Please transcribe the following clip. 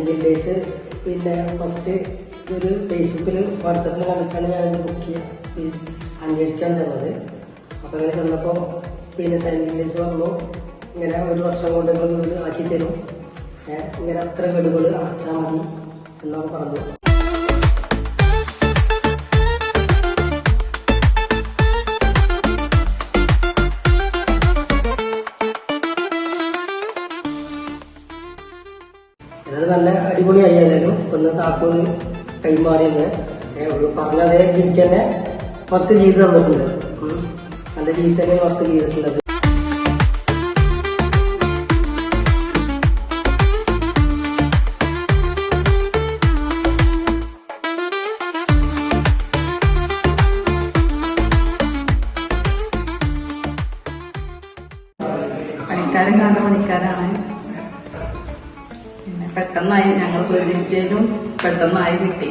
സെൻറ്റിൻഡേഴ്സ് പിന്നെ ഫസ്റ്റ് ഒരു ഫേസ്ബുക്കിൽ വാട്സപ്പിൽ കണ്ടിട്ടാണ് ഞാനിത് ബുക്ക് അന്വേഷിക്കാൻ തന്നത്. അപ്പോൾ അങ്ങനെ ചെന്നപ്പോൾ പിന്നെ സെൻറ്റിൻഡേഴ്സ് പറഞ്ഞു ഇങ്ങനെ 1 വർഷം കൊണ്ട് നിങ്ങൾ വീട് ആക്കി തരും, ഇങ്ങനെ അത്ര ഗഡുകൾ അടച്ചാൽ മതി എന്നാണ് പറഞ്ഞു. അത് നല്ല അടിപൊളിയായി. ഏതായാലും ഒന്ന് താക്കോല് കൈമാറിയത് പറഞ്ഞതേ എനിക്ക് തന്നെ വർക്ക് ചെയ്ത് തന്നിട്ടുണ്ട്. നല്ല രീതി തന്നെ വർക്ക് ചെയ്തിട്ടുള്ളത്. പണിക്കാരൻ നല്ല പണിക്കാരാണ്. പിന്നെ പെട്ടെന്നായി, ഞങ്ങൾ പ്രതീക്ഷിച്ചതിലും പെട്ടെന്നായി കിട്ടി.